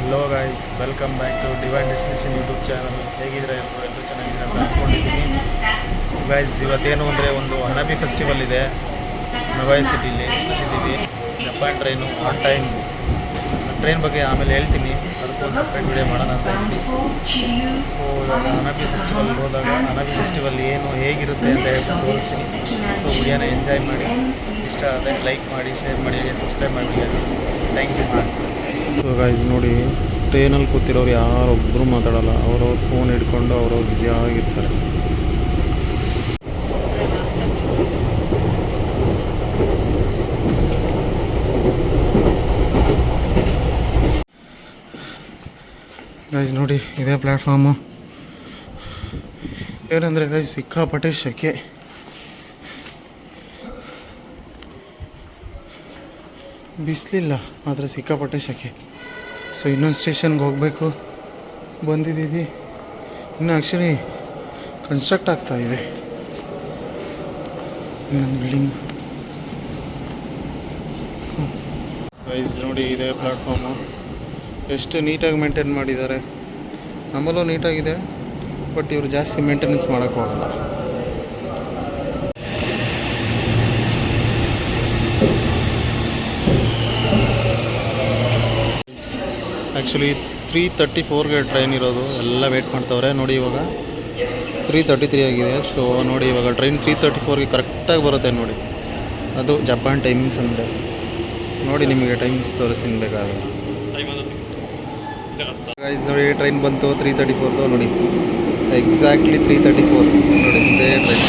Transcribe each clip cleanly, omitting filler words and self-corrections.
Hello guys, welcome back to divine destination YouTube channel. ಹೇಗಿದ್ರೆ ಎಲ್ಲರೂ ಚೆನ್ನಾಗಿದ್ದೀರ ಅಂತ ಅಂದ್ಕೊಂಡಿದ್ದೀನಿ. ಗೈಸ್, ಇವತ್ತೇನು ಅಂದರೆ ಒಂದು ಹನಬಿ ಫೆಸ್ಟಿವಲ್ ಇದೆ ನವಾಯಿ ಸಿಟಿಲಿ. ಇದ್ದೀವಿ Japan train on time. Train ಬಗ್ಗೆ ಆಮೇಲೆ ಹೇಳ್ತೀನಿ, ಅದಕ್ಕೂ ಒಂದು ಸಪ್ರೇಟ್ ವಿಡಿಯೋ ಮಾಡೋಣ ಅಂತ ಇದ್ದೀನಿ. ಸೊ ಇವಾಗ ಹನಬಿ ಫೆಸ್ಟಿವಲ್ ಹೋದಾಗ ಹನಬಿ ಫೆಸ್ಟಿವಲ್ ಏನು ಹೇಗಿರುತ್ತೆ ಅಂತ ಹೇಳ್ಬಿಟ್ಟು ತೋರಿಸ್ತೀನಿ. ಸೊ ವಿಡಿಯೋನ ಎಂಜಾಯ್ ಮಾಡಿ, ಇಷ್ಟ ಆದರೆ ಲೈಕ್ ಮಾಡಿ, ಶೇರ್ ಮಾಡಿ, ಸಬ್ಸ್ಕ್ರೈಬ್ ಮಾಡಿ guys. Thank you. So guys ನೋಡಿ, ಟ್ರೈನಲ್ಲಿ ಕೂತಿರೋರು ಯಾರೊಬ್ಬರು ಮಾತಾಡೋಲ್ಲ. ಅವ್ರವ್ರ ಫೋನ್ ಹಿಡ್ಕೊಂಡು ಅವ್ರವ್ರು ಬ್ಯುಸಿಯಾಗಿರ್ತಾರೆ. ಗೈಸ್ ನೋಡಿ, ಇದೇ ಪ್ಲ್ಯಾಟ್ಫಾರ್ಮು. ಏನಂದರೆ ಗೈಸ್, ಸಿಕ್ಕಾಪಟ್ಟೆ ಶೆಕೆ. ಬಿಸಿಲಿಲ್ಲ, ಆದರೆ ಸಿಕ್ಕಾಪಟ್ಟೆ ಶೆಕೆ. ಸೊ ಇನ್ನೊಂದು ಸ್ಟೇಷನ್ಗೆ ಹೋಗಬೇಕು, ಬಂದಿದ್ದೀವಿ. ಇನ್ನು ಆ್ಯಕ್ಚುಲಿ ಕನ್ಸ್ಟ್ರಕ್ಟ್ ಆಗ್ತಾಯಿದೆ ಇನ್ನೊಂದು ಬಿಲ್ಡಿಂಗ್. ಗೈಸ್ ನೋಡಿ, ಇದೇ ಪ್ಲ್ಯಾಟ್ಫಾರ್ಮು. ಎಷ್ಟು ನೀಟಾಗಿ ಮೇಂಟೈನ್ ಮಾಡಿದ್ದಾರೆ. ನಮ್ಮಲ್ಲೂ ನೀಟಾಗಿದೆ, ಬಟ್ ಇವರು ಜಾಸ್ತಿ ಮೇಂಟೆನೆನ್ಸ್ ಮಾಡೋಕ್ಕೋಗಲ್ಲ. ಆ್ಯಕ್ಚುಲಿ 3:34ಗೆ ಟ್ರೈನ್ ಇರೋದು. ಎಲ್ಲ ವೇಟ್ ಮಾಡ್ತವ್ರೆ ನೋಡಿ. ಇವಾಗ 3:33 ಆಗಿದೆ. ಸೊ ನೋಡಿ, ಇವಾಗ ಟ್ರೈನ್ 3:34ಗೆ ಕರೆಕ್ಟಾಗಿ ಬರುತ್ತೆ ನೋಡಿ. ಅದು ಜಪಾನ್ ಟೈಮಿಂಗ್ಸ್ ಅಂದರೆ. ನೋಡಿ, ನಿಮಗೆ ಟೈಮಿಂಗ್ಸ್ ತೋರಿಸ್ತೀನಿ ಬೇಕಾದ್ರೆ. ಗೈಸ್ ನೋಡಿ, ಟ್ರೈನ್ ಬಂತು 3:34 ನೋಡಿ. ಎಕ್ಸಾಕ್ಟ್ಲಿ 3:34 ನೋಡಿ, ಇದೇ ಟ್ರೈನ್.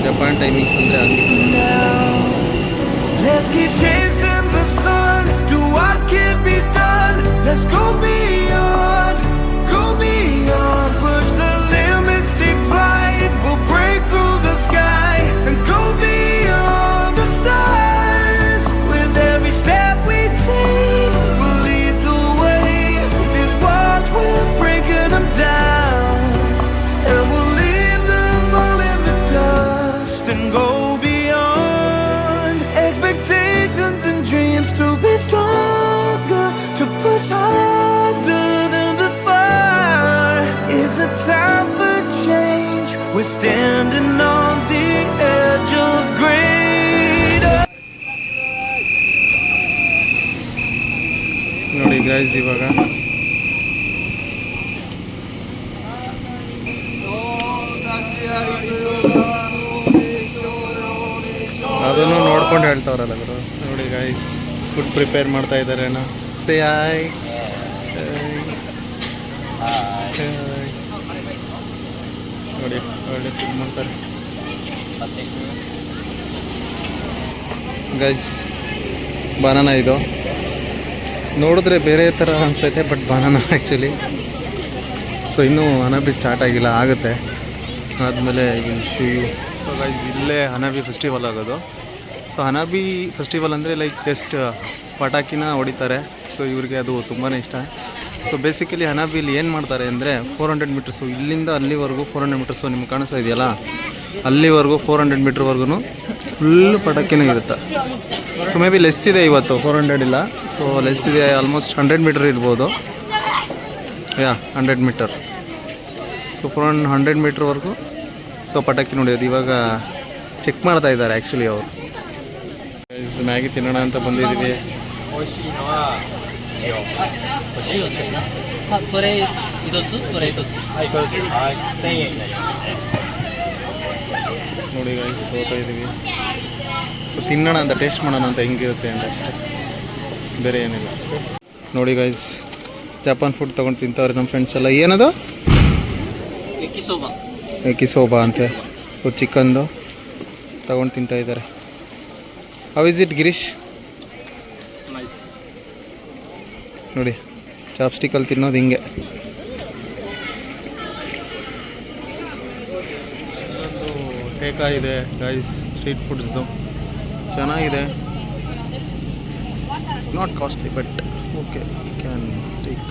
ಜಪಾನ್ ಟೈಮಿಂಗ್ಸ್ ಅಂದರೆ ಹಂಗೆ. Let's go beyond, push the limits, take flight, we'll break through the sky and go beyond the stars. With every step we take, we'll lead the way. These walls, we're breaking them down, and we'll leave them all in the dust and go beyond. Expectations and dreams to be stronger, to push harder than before. It's a time for change. We're standing on the edge of greater. ನೋಡಿ guys, ಇವಾಗ ಅದನ್ನು ನೋಡ್ಕೊಂಡು ಹೇಳ್ತಾವ್ರಲ್ಲ ಗುರು. ನೋಡಿ guys, food prepare ಮಾಡ್ತಾ ಇದ್ದಾರೆ. Say hi. ನೋಡಿ, ಒಳ್ಳೆ food ಮಾಡ್ತಾರೆ ಗೈಸ್. ಬನಾನಾ ಇದು ನೋಡಿದ್ರೆ ಬೇರೆ ಥರ ಅನಿಸುತ್ತೆ, ಬಟ್ ಬನಾನಾ ಆ್ಯಕ್ಚುಲಿ. ಸೊ ಇನ್ನೂ ಹನಬಿ ಸ್ಟಾರ್ಟ್ ಆಗಿಲ್ಲ, ಆಗುತ್ತೆ ಆದಮೇಲೆ ಶಿವ್. ಸೊ ಗೈಸ್, ಇಲ್ಲೇ ಹನಬಿ ಫೆಸ್ಟಿವಲ್ ಆಗೋದು. ಸೊ ಹನಬಿ ಫೆಸ್ಟಿವಲ್ ಅಂದರೆ ಲೈಕ್ ಜಸ್ಟ್ ಪಟಾಕಿನ ಹೊಡಿತಾರೆ. ಸೊ ಇವ್ರಿಗೆ ಅದು ತುಂಬಾ ಇಷ್ಟ. ಸೊ ಬೇಸಿಕಲಿ ಹನಬಿಲಿ ಏನು ಮಾಡ್ತಾರೆ ಅಂದರೆ 400 ಮೀಟರ್ಸು, ಇಲ್ಲಿಂದ ಅಲ್ಲಿವರೆಗೂ 400 ಮೀಟರ್ಸು. ನಿಮ್ಗೆ ಕಾಣಿಸ್ತಾ ಇದೆಯಲ್ಲ, ಅಲ್ಲಿವರೆಗೂ 400 ಮೀಟ್ರ್ವರೆಗೂ ಫುಲ್ ಪಟಾಕಿನೇ ಇರುತ್ತೆ. ಸೊ ಮೇ ಬಿ ಲೆಸ್ ಇದೆ ಇವತ್ತು, 400 ಇಲ್ಲ. ಸೊ ಲೆಸ್ ಇದೆ, ಆಲ್ಮೋಸ್ಟ್ 100 ಮೀಟರ್ ಇರ್ಬೋದು. 100 ಮೀಟರ್. ಸೊ 100 ಮೀಟ್ರ್ವರೆಗೂ ಸೊ ಪಟಾಕಿ ನೋಡಿಯೋದು. ಇವಾಗ ಚೆಕ್ ಮಾಡ್ತಾ ಇದ್ದಾರೆ ಆ್ಯಕ್ಚುಲಿ ಅವರು. ಮ್ಯಾಗಿ ತಿನ್ನೋಣ ಅಂತ ಬಂದಿದ್ದೀವಿ. ನೋಡಿ ಗೈಸ್, ಹೋಗ್ತಾ ಇದ್ದೀವಿ. ಸೊ ತಿನ್ನೋಣ ಅಂತ, ಟೇಸ್ಟ್ ಮಾಡೋಣ ಅಂತ ಹೆಂಗಿರುತ್ತೆ ಅಂತ ಅಷ್ಟೇ, ಬೇರೆ ಏನಿಲ್ಲ. ನೋಡಿ ಗೈಸ್, ಜಪಾನ್ ಫುಡ್ ತೊಗೊಂಡು ತಿಂತವ್ರೆ ನಮ್ಮ ಫ್ರೆಂಡ್ಸ್ ಎಲ್ಲ. ಏನದು ಎಕಿಸೋಬಾ ಅಂತೆ. ಸೊ ಚಿಕನ್ದು ತೊಗೊಂಡು ತಿಂತಾ ಇದ್ದಾರೆ. How is it Girish? ನೋಡಿ, ಚಾಪ್ಸ್ಟಿಕಲ್ಲಿ ತಿನ್ನೋದು ಹಿಂಗೆ. ಟೇಕಾ ಇದೆ ಗೈಸ್, ಸ್ಟ್ರೀಟ್ ಫುಡ್ಸ್ದು ಚೆನ್ನಾಗಿದೆ. Not costly, but okay, can take.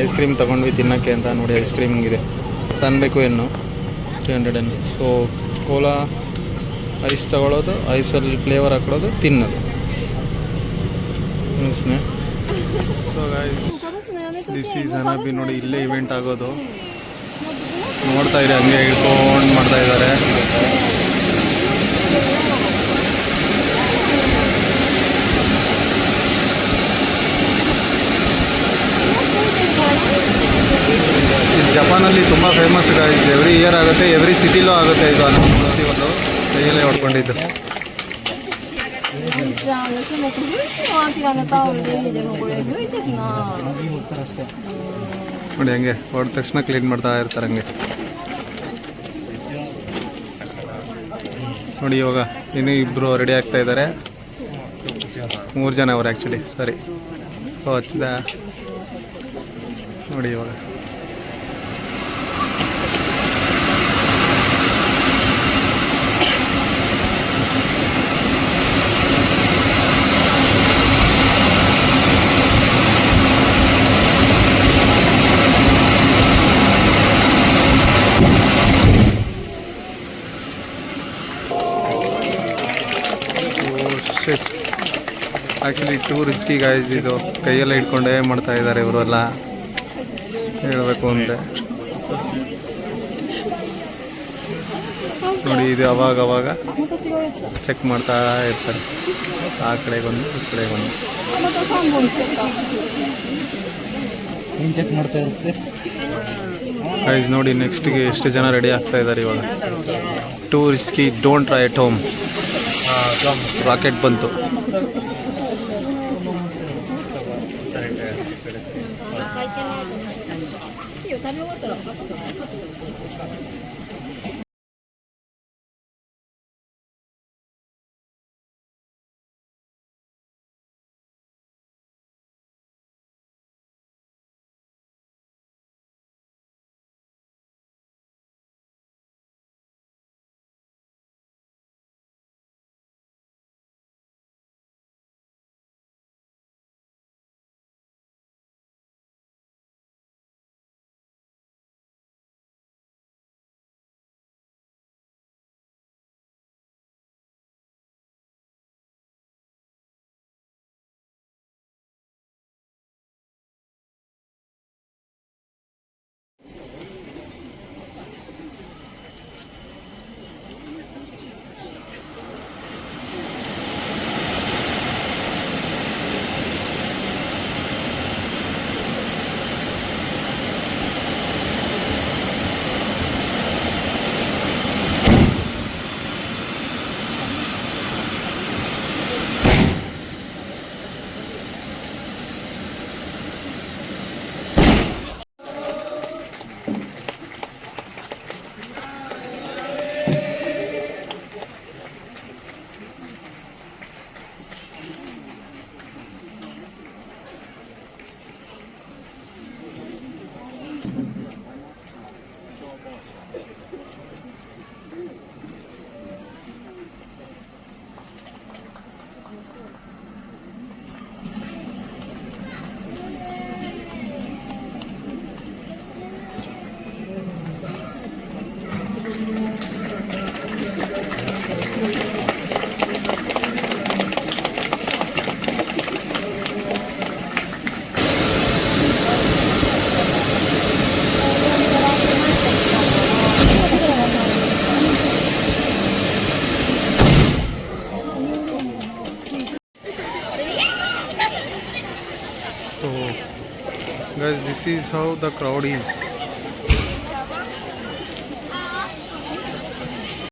Ice cream ತೊಗೊಂಡ್ವಿ ತಿನ್ನೋಕ್ಕೆ ಅಂತ. ನೋಡಿ, ಐಸ್ ಕ್ರೀಮ್ ಹಿಂಗಿದೆ. ಸನ್ ಬೇಕು ಏನು 300 ಸೊ ಕೋಲಾ ಐಸ್ ತಗೊಳ್ಳೋದು, ಐಸಲ್ಲಿ ಫ್ಲೇವರ್ ಹಾಕೊಳ್ಳೋದು, ತಿನ್ನೋದು. So guys, this is Hanabi. ನೋಡಿ ಇಲ್ಲೇ ಇವೆಂಟ್ ಆಗೋದು. ನೋಡ್ತಾ ಇರಿ, ಹಂಗೆ ಹಿಡ್ಕೊಂಡು ಮಾಡ್ತಾ ಇದ್ದಾರೆ. ಇದು ಜಪಾನಲ್ಲಿ ತುಂಬ ಫೇಮಸ್ ಗೈಸ್. ಎವ್ರಿ ಇಯರ್ ಆಗುತ್ತೆ, ಎವ್ರಿ ಸಿಟಿಲೂ ಆಗುತ್ತೆ ಇದು ಹನಾಬಿ ಫೆಸ್ಟಿವಲ್ಲು. ಕೈಯಲ್ಲೇ ಹೊಡ್ಕೊಂಡಿದ್ದು ನೋಡಿ, ಹಂಗೆ ಹೊಡೆದ ತಕ್ಷಣ ಕ್ಲೀನ್ ಮಾಡ್ತಾ ಇರ್ತಾರೆ ಹಂಗೆ. ನೋಡಿ ಇವಾಗ ಇನ್ನೂ ಇಬ್ಬರು ರೆಡಿ ಆಗ್ತಾ ಇದ್ದಾರೆ. 3 ಜನ ಅವರು ಆ್ಯಕ್ಚುಲಿ, ಸಾರಿ. ಹಚ್ಚಿದ ನೋಡಿ ಇವಾಗ. ಆ್ಯಕ್ಚುಲಿ ಟೂ ರಿಸ್ಕಿ ಗೈಸ್ ಇದು. ಕೈಯೆಲ್ಲ ಇಟ್ಕೊಂಡೇ ಮಾಡ್ತಾ ಇದ್ದಾರೆ ಇವರೆಲ್ಲ, ಹೇಳಬೇಕು ಅಂದರೆ. ನೋಡಿ ಇದು ಅವಾಗ ಚೆಕ್ ಮಾಡ್ತಾ ಇರ್ತಾರೆ. ಆ ಕಡೆಗೊಂದು, ಈ ಕಡೆಗೊಂದು ಚೆಕ್ ಮಾಡ್ತಾ ಇರುತ್ತೆ ಗೈಸ್. ನೋಡಿ ನೆಕ್ಸ್ಟ್ಗೆ ಎಷ್ಟು ಜನ ರೆಡಿ ಆಗ್ತಾ ಇದ್ದಾರೆ ಇವಾಗ. Two risky, don't try at home. Rocket ಬಂತು. So guys, this is how the crowd is.